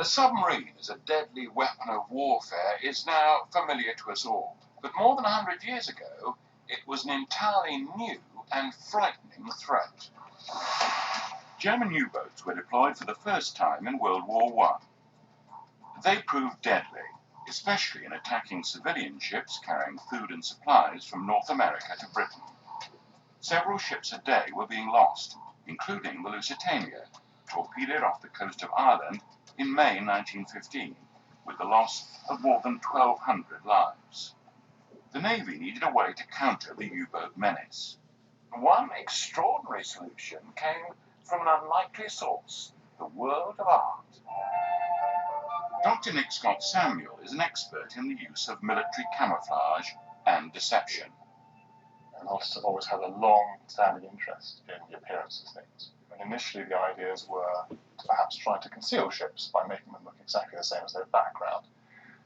The submarine as a deadly weapon of warfare is now familiar to us all, but more than 100 years ago, it was an entirely new and frightening threat. German U-boats were deployed for the first time in World War I. They proved deadly, especially in attacking civilian ships carrying food and supplies from North America to Britain. Several ships a day were being lost, including the Lusitania, torpedoed off the coast of Ireland in May 1915, with the loss of more than 1,200 lives. The Navy needed a way to counter the U-boat menace. One extraordinary solution came from an unlikely source, the world of art. Dr. Nick Scott Samuel is an expert in the use of military camouflage and deception. And artists have always had a long-standing interest in the appearance of things. And initially the ideas were to perhaps try to conceal ships by making them look exactly the same as their background.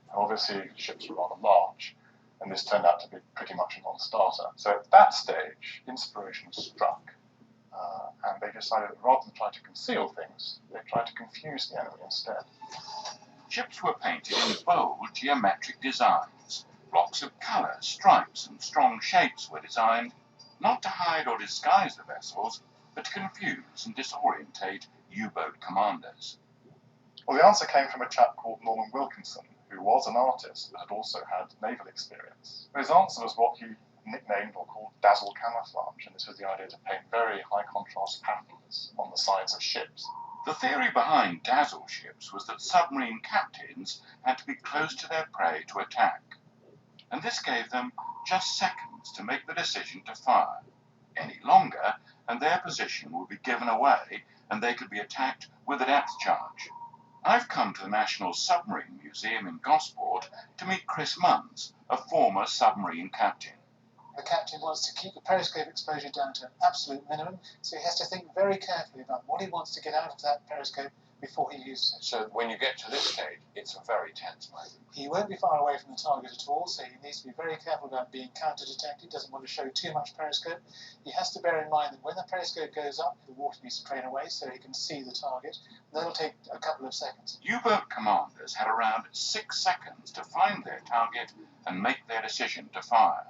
And obviously ships were rather large, and this turned out to be pretty much a non-starter. So at that stage, inspiration struck, and they decided that rather than try to conceal things, they tried to confuse the enemy instead. Ships were painted in bold geometric designs. Blocks of colour, stripes and strong shapes were designed not to hide or disguise the vessels, but to confuse and disorientate U-boat commanders. Well, the answer came from a chap called Norman Wilkinson, who was an artist but had also had naval experience. His answer was what he nicknamed or called dazzle camouflage, and this was the idea to paint very high contrast patterns on the sides of ships. The theory behind dazzle ships was that submarine captains had to be close to their prey to attack, and this gave them just seconds to make the decision to fire. Any longer, and their position would be given away, and they could be attacked with a depth charge. I've come to the National Submarine Museum in Gosport to meet Chris Munns, a former submarine captain. The captain wants to keep the periscope exposure down to an absolute minimum, so he has to think very carefully about what he wants to get out of that periscope before he uses it. So when you get to this stage, it's a very tense moment. He won't be far away from the target at all, so he needs to be very careful about being counter-detected, doesn't want to show too much periscope. He has to bear in mind that when the periscope goes up, the water needs to drain away so he can see the target. That'll take a couple of seconds. U-boat commanders had around 6 seconds to find their target and make their decision to fire.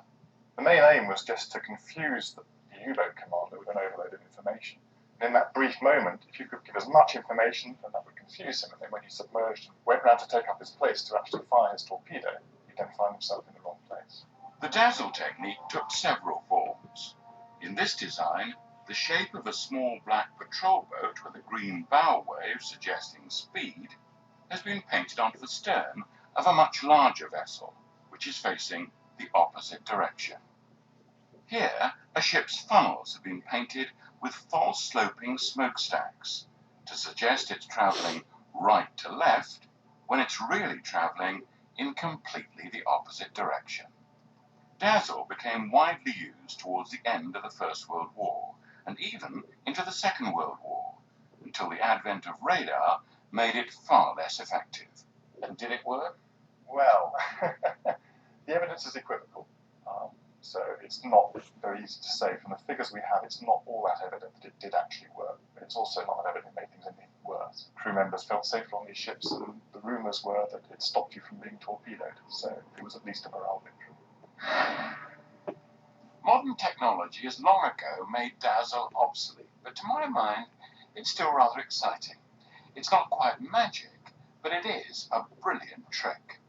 The main aim was just to confuse the U-boat commander with an overload of information. And in that brief moment, if you could give as much information, then that would confuse him, and then when he submerged and went round to take up his place to actually fire his torpedo, he'd then find himself in the wrong place. The dazzle technique took several forms. In this design, the shape of a small black patrol boat with a green bow wave suggesting speed has been painted onto the stern of a much larger vessel, which is facing the opposite direction. Here, a ship's funnels have been painted with false sloping smokestacks to suggest it's travelling right to left when it's really travelling in completely the opposite direction. Dazzle became widely used towards the end of the First World War and even into the Second World War, until the advent of radar made it far less effective. And did it work? Well, the evidence is equivocal. So it's not very easy to say. From the figures we have, it's not all that evident that it did actually work, but it's also not evident it made things any worse. Crew members felt safer on these ships, and the rumours were that it stopped you from being torpedoed, so it was at least a morale victory. Modern technology has long ago made dazzle obsolete, but to my mind, it's still rather exciting. It's not quite magic, but it is a brilliant trick.